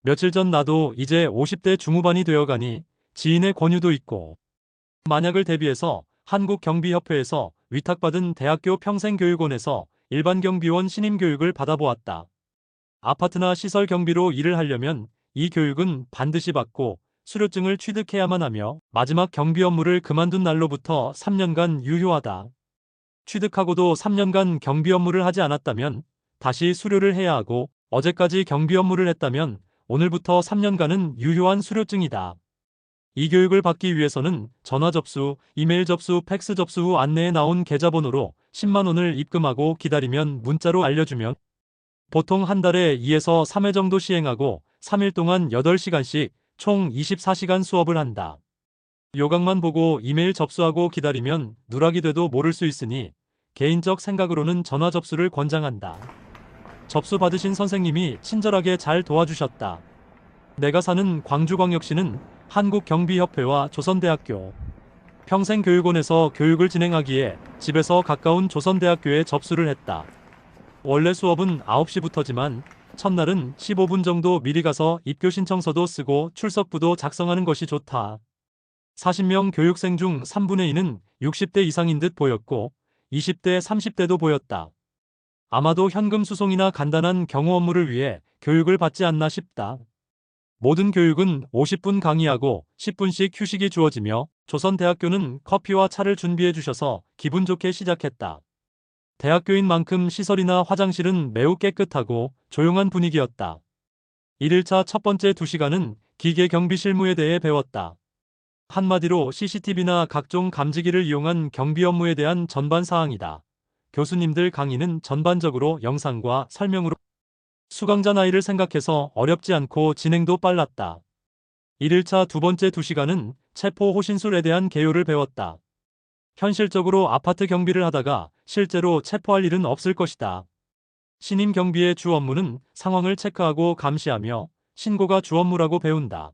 며칠 전 나도 이제 50대 중후반이 되어가니 지인의 권유도 있고 만약을 대비해서 한국경비협회에서 위탁받은 대학교 평생교육원에서 일반경비원 신임교육을 받아보았다. 아파트나 시설 경비로 일을 하려면 이 교육은 반드시 받고 수료증을 취득해야만 하며 마지막 경비 업무를 그만둔 날로부터 3년간 유효하다. 취득하고도 3년간 경비 업무를 하지 않았다면 다시 수료를 해야 하고 어제까지 경비 업무를 했다면 오늘부터 3년간은 유효한 수료증이다. 이 교육을 받기 위해서는 전화 접수, 이메일 접수, 팩스 접수 후 안내에 나온 계좌번호로 10만 원을 입금하고 기다리면 문자로 알려주면 보통 한 달에 2에서 3회 정도 시행하고 3일 동안 8시간씩 총 24시간 수업을 한다. 요강만 보고 이메일 접수하고 기다리면 누락이 돼도 모를 수 있으니 개인적 생각으로는 전화 접수를 권장한다. 접수 받으신 선생님이 친절하게 잘 도와주셨다. 내가 사는 광주광역시는 한국경비협회와 조선대학교 평생교육원에서 교육을 진행하기에 집에서 가까운 조선대학교에 접수를 했다. 원래 수업은 9시부터지만 첫날은 15분 정도 미리 가서 입교 신청서도 쓰고 출석부도 작성하는 것이 좋다. 40명 교육생 중 3분의 2는 60대 이상인 듯 보였고 20대, 30대도 보였다. 아마도 현금 수송이나 간단한 경호 업무를 위해 교육을 받지 않나 싶다. 모든 교육은 50분 강의하고 10분씩 휴식이 주어지며 조선대학교는 커피와 차를 준비해 주셔서 기분 좋게 시작했다. 대학교인 만큼 시설이나 화장실은 매우 깨끗하고 조용한 분위기였다. 1일차 첫 번째 2시간은 기계 경비 실무에 대해 배웠다. 한마디로 CCTV나 각종 감지기를 이용한 경비 업무에 대한 전반 사항이다. 교수님들 강의는 전반적으로 영상과 설명으로 수강자 나이를 생각해서 어렵지 않고 진행도 빨랐다. 1일차 두 번째 2시간은 체포 호신술에 대한 개요를 배웠다. 현실적으로 아파트 경비를 하다가 실제로 체포할 일은 없을 것이다. 신임 경비의 주 업무는 상황을 체크하고 감시하며 신고가 주 업무라고 배운다.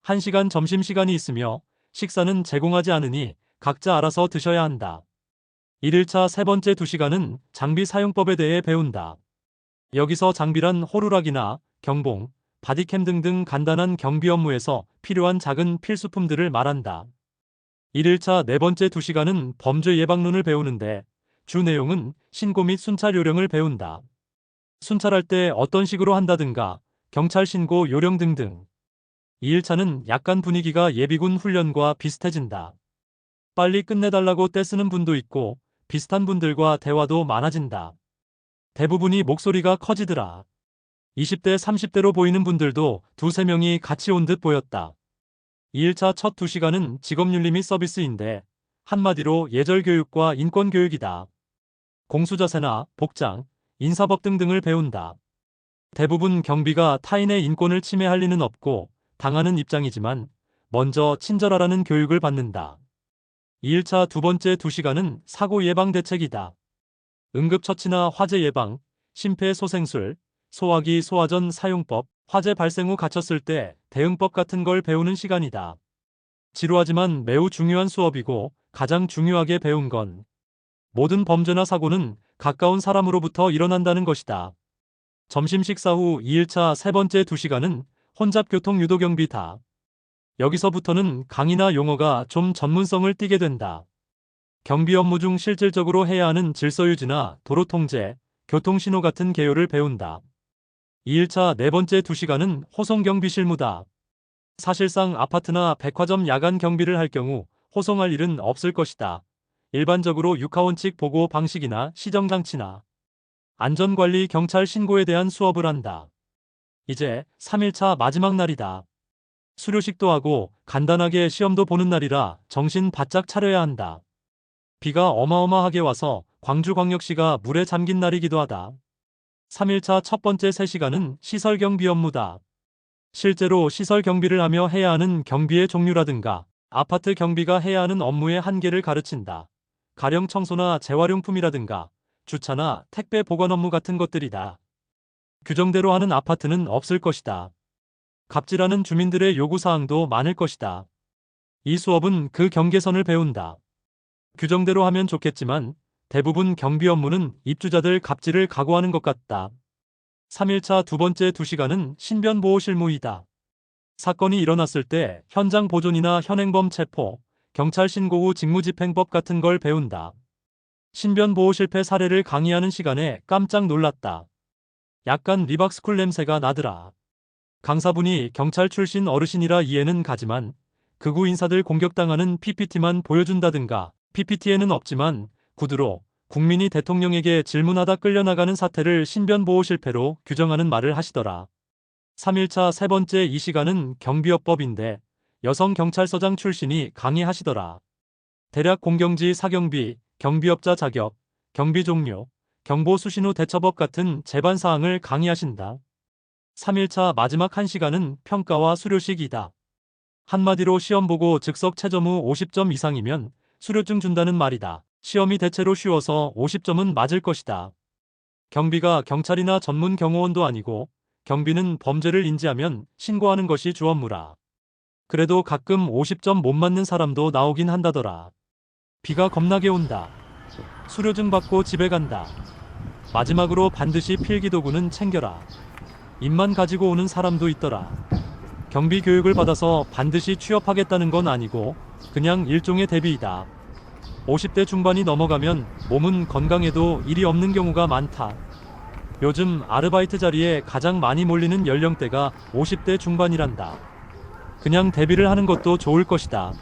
1시간 점심시간이 있으며 식사는 제공하지 않으니 각자 알아서 드셔야 한다. 1일차 세 번째 2시간은 장비 사용법에 대해 배운다. 여기서 장비란 호루라기나 경봉, 바디캠 등등 간단한 경비 업무에서 필요한 작은 필수품들을 말한다. 1일차 네 번째 2시간은 범죄 예방론을 배우는데 주 내용은 신고 및 순찰 요령을 배운다. 순찰할 때 어떤 식으로 한다든가 경찰 신고 요령 등등. 2일차는 약간 분위기가 예비군 훈련과 비슷해진다. 빨리 끝내달라고 떼쓰는 분도 있고 비슷한 분들과 대화도 많아진다. 대부분이 목소리가 커지더라. 20대, 30대로 보이는 분들도 두세 명이 같이 온 듯 보였다. 2일차 첫 2시간은 직업윤리 및 서비스인데 한마디로 예절교육과 인권교육이다. 공수자세나 복장, 인사법 등등을 배운다. 대부분 경비가 타인의 인권을 침해할 리는 없고 당하는 입장이지만 먼저 친절하라는 교육을 받는다. 2일차 두 번째 2시간은 사고 예방 대책이다. 응급처치나 화재 예방, 심폐소생술, 소화기 소화전 사용법, 화재 발생 후 갇혔을 때 대응법 같은 걸 배우는 시간이다. 지루하지만 매우 중요한 수업이고 가장 중요하게 배운 건 모든 범죄나 사고는 가까운 사람으로부터 일어난다는 것이다. 점심 식사 후 2일차 세 번째 2시간은 혼잡 교통 유도 경비다. 여기서부터는 강의나 용어가 좀 전문성을 띠게 된다. 경비 업무 중 실질적으로 해야 하는 질서 유지나 도로 통제, 교통 신호 같은 개요를 배운다. 2일차 네 번째 2시간은 호송 경비 실무다. 사실상 아파트나 백화점 야간 경비를 할 경우 호송할 일은 없을 것이다. 일반적으로 육하원칙 보고 방식이나 시정장치나 안전관리 경찰 신고에 대한 수업을 한다. 이제 3일차 마지막 날이다. 수료식도 하고 간단하게 시험도 보는 날이라 정신 바짝 차려야 한다. 비가 어마어마하게 와서 광주광역시가 물에 잠긴 날이기도 하다. 3일차 첫 번째 3시간은 시설 경비 업무다. 실제로 시설 경비를 하며 해야 하는 경비의 종류라든가 아파트 경비가 해야 하는 업무의 한계를 가르친다. 가령 청소나 재활용품이라든가 주차나 택배 보관 업무 같은 것들이다. 규정대로 하는 아파트는 없을 것이다. 갑질하는 주민들의 요구사항도 많을 것이다. 이 수업은 그 경계선을 배운다. 규정대로 하면 좋겠지만 대부분 경비 업무는 입주자들 갑질을 각오하는 것 같다. 3일차 두 번째 2시간은 신변보호 실무이다. 사건이 일어났을 때 현장 보존이나 현행범 체포, 경찰 신고 후 직무집행법 같은 걸 배운다. 신변보호 실패 사례를 강의하는 시간에 깜짝 놀랐다. 약간 리박스쿨 냄새가 나더라. 강사분이 경찰 출신 어르신이라 이해는 가지만 극우 인사들 공격당하는 PPT만 보여준다든가, PPT에는 없지만 구두로 국민이 대통령에게 질문하다 끌려나가는 사태를 신변보호 실패로 규정하는 말을 하시더라. 3일차 세 번째 이 시간은 경비업법인데 여성 경찰서장 출신이 강의하시더라. 대략 공경지 사경비, 경비업자 자격, 경비 종료, 경보 수신 후 대처법 같은 제반 사항을 강의하신다. 3일차 마지막 1시간은 평가와 수료식이다. 한마디로 시험 보고 즉석 채점 후 50점 이상이면 수료증 준다는 말이다. 시험이 대체로 쉬워서 50점은 맞을 것이다. 경비가 경찰이나 전문 경호원도 아니고 경비는 범죄를 인지하면 신고하는 것이 주 업무라. 그래도 가끔 50점 못 맞는 사람도 나오긴 한다더라. 비가 겁나게 온다. 수료증 받고 집에 간다. 마지막으로 반드시 필기도구는 챙겨라. 입만 가지고 오는 사람도 있더라. 경비 교육을 받아서 반드시 취업하겠다는 건 아니고 그냥 일종의 대비이다. 50대 중반이 넘어가면 몸은 건강해도 일이 없는 경우가 많다. 요즘 아르바이트 자리에 가장 많이 몰리는 연령대가 50대 중반이란다. 그냥 대비를 하는 것도 좋을 것이다.